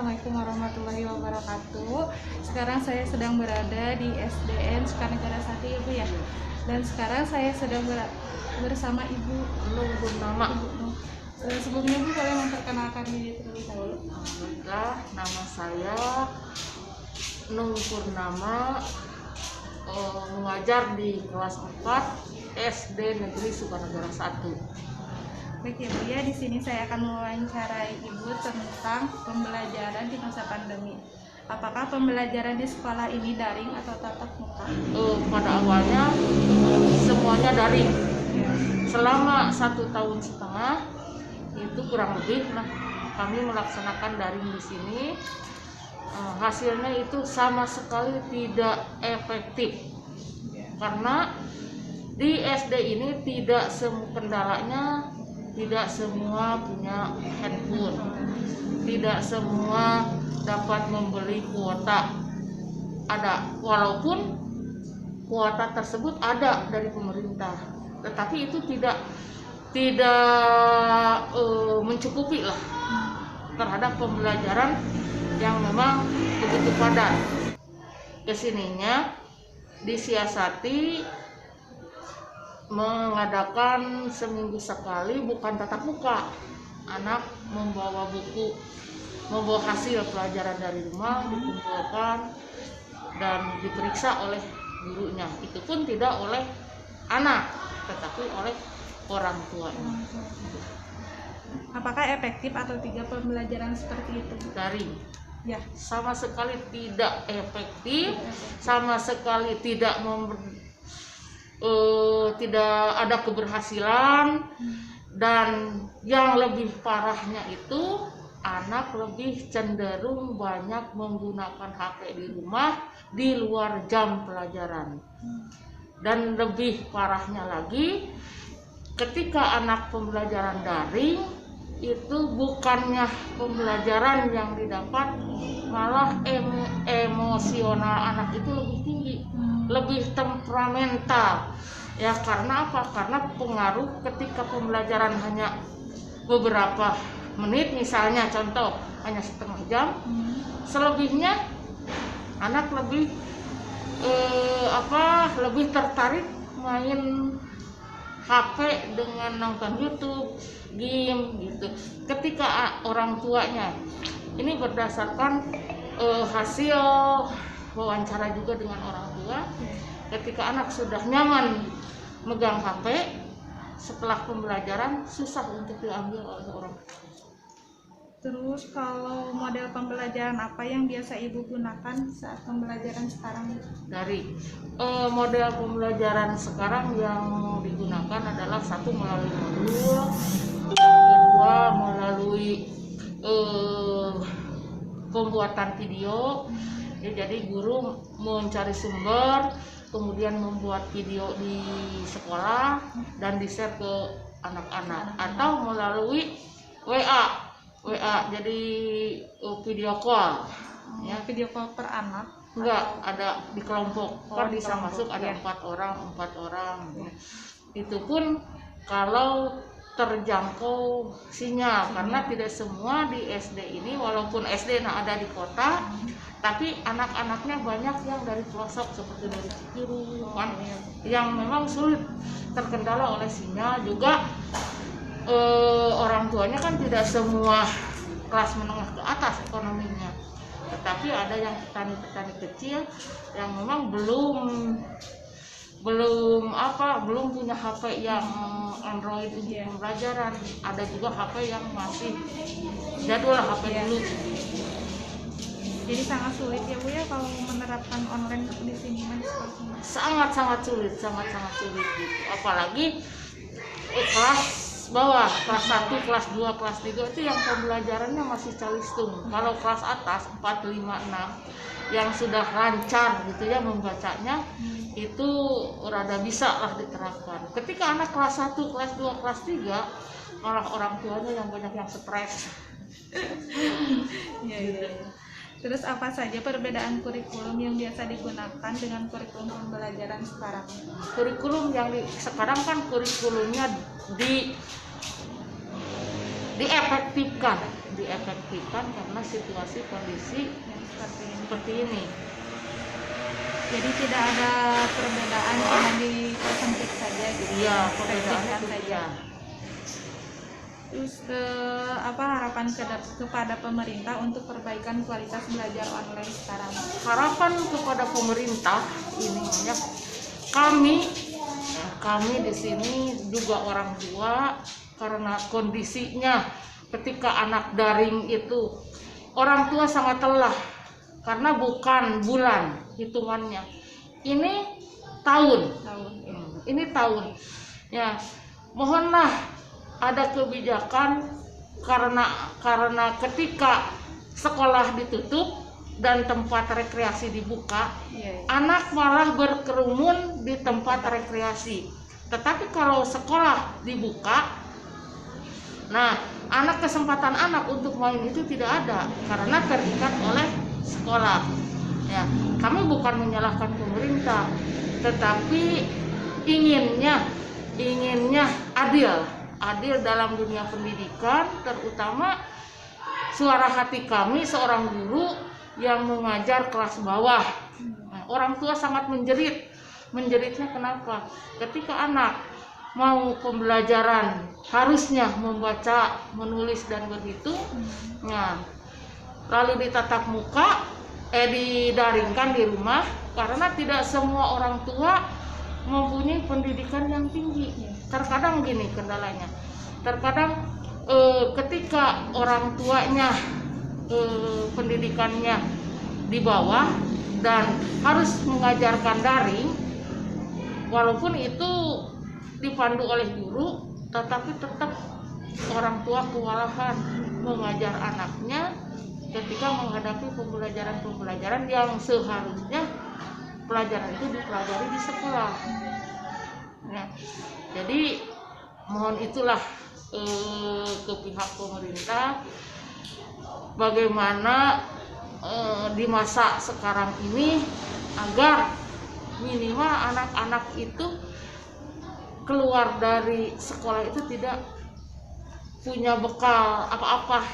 Assalamualaikum warahmatullahi wabarakatuh. Sekarang saya sedang berada di SDN Sukarnegara 1 ya Bu ya. Dan sekarang saya sedang bersama Ibu Nung Purnama. Sebelumnya Bu boleh memperkenalkan diri terlebih dahulu. Alhamdulillah, nama saya Nung Purnama, mengajar di kelas 4 SD Negeri Sukarnegara 1. Baik ya Bu ya, di sini saya akan mewawancarai Ibu tentang pembelajaran di masa pandemi. Apakah pembelajaran di sekolah ini daring atau tatap muka? Pada awalnya semuanya daring. Selama 1,5 tahun itu kurang lebih, kami melaksanakan daring di sini. Hasilnya itu sama sekali tidak efektif karena di SD ini tidak kendalanya, tidak semua punya handphone, tidak semua dapat membeli kuota. Ada, walaupun kuota tersebut ada dari pemerintah, tetapi itu tidak mencukupi lah terhadap pembelajaran yang memang begitu padat. Kesininya disiasati mengadakan seminggu sekali, bukan tatap muka. Anak membawa buku, membawa hasil pelajaran dari rumah, dikumpulkan dan diperiksa oleh gurunya. Itu pun tidak oleh anak, tetapi oleh orang tuanya. Apakah efektif atau tidak pembelajaran seperti itu? Daring. Ya. Sama sekali tidak efektif, sama sekali tidak ada keberhasilan, dan yang lebih parahnya itu anak lebih cenderung banyak menggunakan HP di rumah di luar jam pelajaran. Dan lebih parahnya lagi, ketika anak pembelajaran daring itu bukannya pembelajaran yang didapat, malah emosional anak itu lebih tinggi, lebih temperamental. Ya, karena apa? Karena pengaruh ketika pembelajaran hanya beberapa menit, misalnya contoh hanya setengah jam, selebihnya anak lebih lebih tertarik main HP dengan nonton YouTube, game gitu. Ketika orang tuanya, ini berdasarkan hasil wawancara juga dengan orang tua, ketika anak sudah nyaman megang HP, setelah pembelajaran susah untuk diambil oleh orang tua. Terus kalau model pembelajaran apa yang biasa Ibu gunakan saat pembelajaran sekarang? Dari model pembelajaran sekarang yang digunakan adalah satu melalui modul, kedua melalui pembuatan video. Jadi guru mencari sumber, kemudian membuat video di sekolah dan di-share ke anak-anak, atau melalui WA, jadi video call. Ya, video call per anak? Enggak, ada di kelompok. Kan bisa masuk ada ya. 4 orang. Itu pun kalau terjangkau sinyal, karena tidak semua di SD ini, walaupun SD ada di kota, tapi anak-anaknya banyak yang dari pelosok seperti dari Cikiru, yang memang sulit terkendala oleh sinyal. Juga orang tuanya kan tidak semua kelas menengah ke atas ekonominya, tetapi ada yang petani-petani kecil yang memang belum punya HP yang Android untuk pembelajaran. Ada juga HP yang masih jadul, HP dulu. Jadi sangat sulit ya Bu ya kalau menerapkan online di sini Sangat sulit gitu. Apalagi kelas bawah, kelas 1, kelas 2, kelas 3 itu yang pembelajarannya masih calistung. Kalau kelas atas 4, 5, 6 yang sudah lancar gitu ya membacanya, itu rada bisa lah diterapkan. Ketika anak kelas 1, kelas 2, kelas 3, malah orang tuanya yang banyak yang stres. Gitu. Terus apa saja perbedaan kurikulum yang biasa digunakan dengan kurikulum pembelajaran sekarang? Kurikulum yang sekarang kan kurikulumnya diefektifkan, diefektifkan karena situasi kondisi yang seperti ini. Jadi tidak ada perbedaan, cuma dipersempit saja gitu. Iya, perbedaannya Efektifkan itu saja. ya. Terus apa harapan kepada pemerintah untuk perbaikan kualitas belajar online sekarang? Harapan kepada pemerintah ini ya, kami di sini juga orang tua, karena kondisinya ketika anak daring itu orang tua sangat lelah karena bukan bulan hitungannya, ini tahun. Ini tahun ya, mohonlah ada kebijakan karena ketika sekolah ditutup dan tempat rekreasi dibuka, anak malah berkerumun di tempat rekreasi. Tetapi kalau sekolah dibuka, nah kesempatan anak untuk main itu tidak ada karena terikat oleh sekolah. Ya, kami bukan menyalahkan pemerintah, tetapi inginnya adil dalam dunia pendidikan, terutama suara hati kami seorang guru yang mengajar kelas bawah. Nah, orang tua sangat menjeritnya kenapa? Ketika anak mau pembelajaran harusnya membaca, menulis dan begitu, nah lalu ditatap muka, didaringkan di rumah karena tidak semua orang tua mempunyai pendidikan yang tinggi. Terkadang gini kendalanya, terkadang ketika orang tuanya pendidikannya di bawah dan harus mengajarkan daring, walaupun itu dipandu oleh guru, tetapi tetap orang tua kewalahan mengajar anaknya ketika menghadapi pembelajaran yang seharusnya pelajaran itu dipelajari di sekolah. Nah, jadi mohon itulah ke pihak pemerintah bagaimana di masa sekarang ini agar minimal anak-anak itu keluar dari sekolah itu tidak punya bekal apa-apa.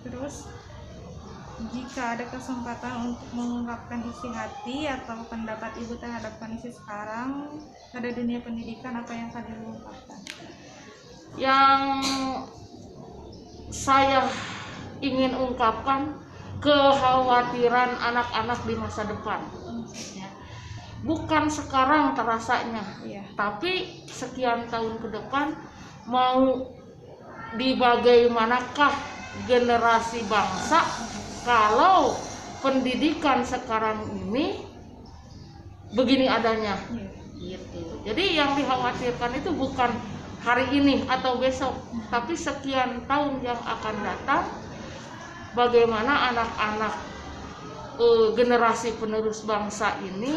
Terus jika ada kesempatan untuk mengungkapkan isi hati atau pendapat Ibu terhadap kondisi sekarang pada dunia pendidikan, apa yang akan Ibu ungkapkan? Yang saya ingin ungkapkan kekhawatiran anak-anak di masa depan. Ya. Bukan sekarang terasanya, tapi sekian tahun ke depan mau di bagaimanakah generasi bangsa kalau pendidikan sekarang ini begini adanya. Gitu. Jadi yang dikhawatirkan itu bukan hari ini atau besok, tapi sekian tahun yang akan datang, bagaimana anak-anak generasi penerus bangsa ini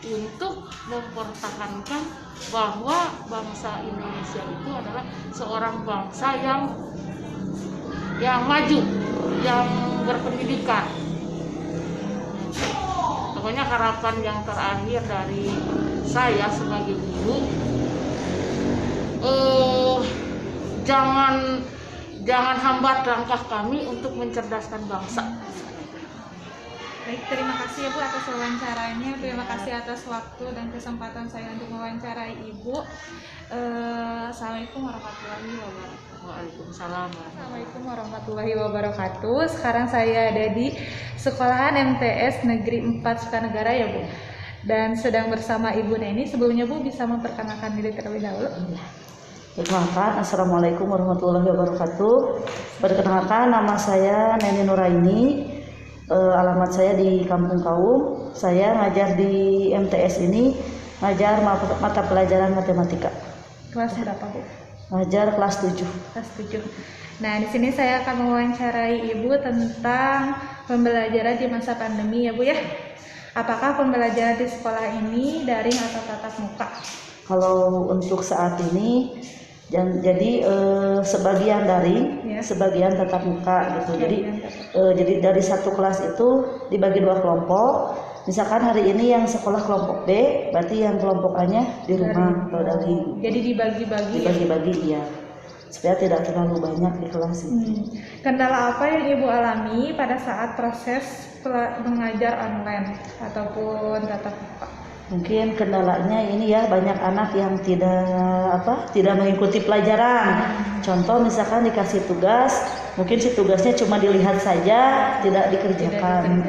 untuk mempertahankan bahwa bangsa Indonesia itu adalah seorang bangsa yang maju, yang berpendidikan. Pokoknya harapan yang terakhir dari saya sebagai guru, jangan hambat langkah kami untuk mencerdaskan bangsa. Baik, terima kasih ya Bu atas wawancaranya. Terima kasih atas waktu dan kesempatan saya untuk mewawancarai Ibu. Assalamualaikum warahmatullahi wabarakatuh. Waalaikumsalam. Assalamualaikum warahmatullahi wabarakatuh. Sekarang saya ada di Sekolahan MTS Negeri 4 Sukanegara ya Bu. Dan sedang bersama Ibu Neni. Sebelumnya Bu bisa memperkenalkan diri terlebih dahulu. Perkenalkan, Assalamualaikum warahmatullahi wabarakatuh. Perkenalkan, nama saya Neni Nuraini. Alamat saya di Kampung Kaum. Saya ngajar di MTS ini, ngajar mata pelajaran matematika. Kelas berapa Bu? Ngajar kelas 7. Kelas 7. Nah, di sini saya akan mewawancarai Ibu tentang pembelajaran di masa pandemi ya Bu ya. Apakah pembelajaran di sekolah ini daring atau tatap muka? Kalau untuk saat ini jadi sebagian daring, sebagian tatap muka gitu. Jadi dari satu kelas itu dibagi 2 kelompok. Misalkan hari ini yang sekolah kelompok B, berarti yang kelompok A-nya di rumah atau daring. Jadi dibagi-bagi. Dibagi-bagi ya. supaya tidak terlalu banyak di kelas itu. Kendala apa yang Ibu alami pada saat proses mengajar online ataupun tatap muka? Mungkin kendalanya ini ya, banyak anak yang tidak mengikuti pelajaran. Contoh misalkan dikasih tugas, mungkin si tugasnya cuma dilihat saja, tidak dikerjakan.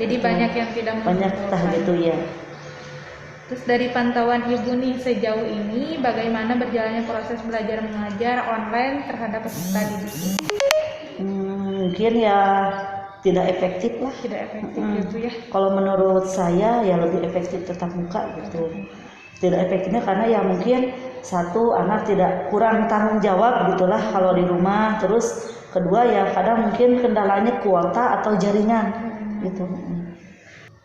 Jadi banyak yang tidak Banyak gitu ya. Terus dari pantauan Ibu nih sejauh ini bagaimana berjalannya proses belajar mengajar online terhadap peserta didik? Mungkin ya tidak efektif lah. Tidak efektif gitu ya. Kalau menurut saya ya lebih efektif tetap muka gitu. Tidak efektifnya karena ya mungkin satu, anak tidak kurang tanggung jawab gitulah kalau di rumah. Terus kedua ya kadang mungkin kendalanya kuota atau jaringan gitu.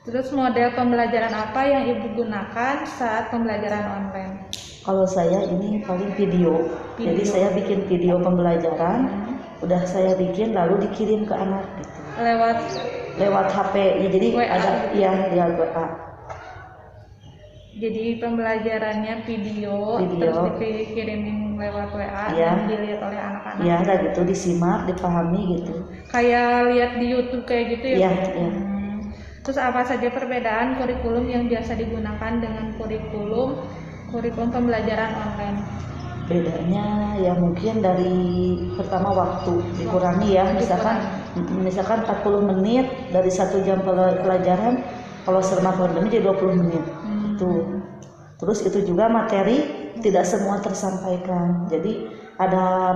Terus model pembelajaran apa yang Ibu gunakan saat pembelajaran online? Kalau saya ini paling video. Jadi saya bikin video pembelajaran, udah saya bikin lalu dikirim ke anak gitu. Lewat HP ya, jadi WA. ada ya WA. Jadi pembelajarannya video. Terus dikirimin lewat WA Ya. dan dilihat oleh anak-anak. Ya, ada gitu, disimak, dipahami gitu. Kayak lihat di YouTube kayak gitu ya? Iya, iya. Terus apa saja perbedaan kurikulum yang biasa digunakan dengan kurikulum pembelajaran online? Bedanya ya mungkin dari pertama waktu dikurangi ya, misalkan 40 menit dari 1 jam pelajaran, kalau selama pandemi jadi 20 menit. Tuh. Terus itu juga materi tidak semua tersampaikan. Jadi ada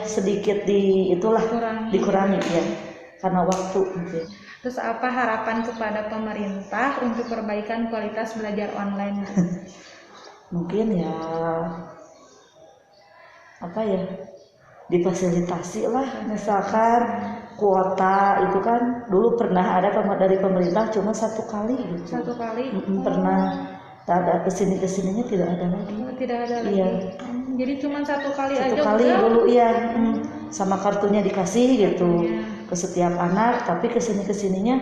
sedikit dikurangi ya karena waktu gitu. Terus apa harapan kepada pemerintah untuk perbaikan kualitas belajar online? Mungkin ya difasilitasi lah, misalkan kuota itu kan dulu pernah ada dari pemerintah cuma 1 kali gitu. 1 kali? Pernah, ada kesininya tidak ada lagi. Tidak ada lagi. Iya. Jadi cuma 1 kali 1 aja. kali udah? dulu ya, sama kartunya dikasih gitu Kartunya. ke setiap anak, tapi kesininya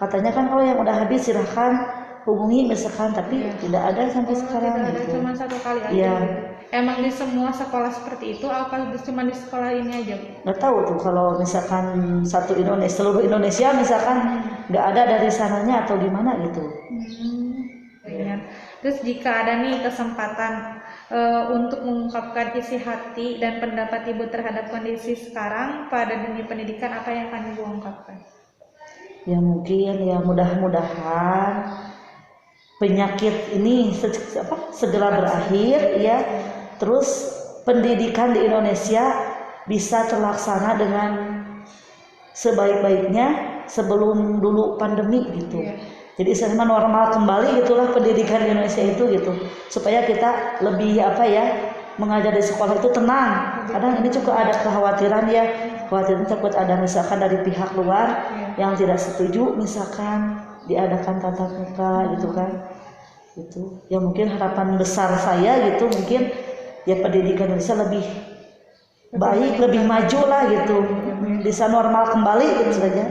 katanya kan kalau yang udah habis silahkan hubungi misalkan, tapi tidak ada sampai sekarang tidak ada, gitu. cuma 1 kali aja. Iya. Emang di semua sekolah seperti itu apa cuma di sekolah ini aja? Nggak tahu tuh kalau misalkan seluruh Indonesia misalkan nggak ada dari sananya atau gimana gitu. Terus jika ada nih kesempatan untuk mengungkapkan isi hati dan pendapat Ibu terhadap kondisi sekarang pada dunia pendidikan, apa yang akan Ibu ungkapkan? Ya mungkin ya mudah-mudahan penyakit ini segera berakhir ya. Terus pendidikan di Indonesia bisa terlaksana dengan sebaik-baiknya sebelum dulu pandemi gitu. Jadi sebenarnya normal kembali gitulah pendidikan di Indonesia itu gitu. Supaya kita lebih mengajar di sekolah itu tenang. Kadang ini juga ada kekhawatiran ya. Khawatiran takut ada misalkan dari pihak luar yang tidak setuju misalkan diadakan tatap muka gitu kan. Gitu. Ya mungkin harapan besar saya gitu mungkin ya pendidikan Indonesia lebih baik, lebih maju lah gitu. Bisa normal kembali gitu saja.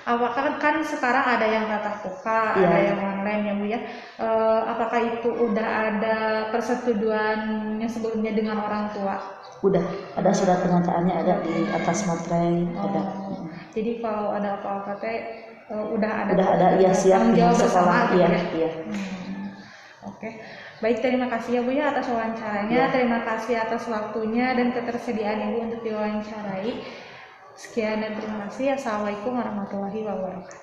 Apakah kan sekarang ada yang tatap muka, ada yang online ya Bu ya? Apakah itu udah ada persetujuannya sebelumnya dengan orang tua? Udah, ada surat pernyataannya ada di atas materai ada. Jadi kalau ada apa-apa udah ada ya siap tanggung jawab sekolah bersama, iya. Oke. Baik, terima kasih ya Bu ya atas wawancaranya. Terima kasih atas waktunya dan ketersediaan Ibu untuk diwawancarai. Sekian dan terima kasih. Assalamualaikum warahmatullahi wabarakatuh.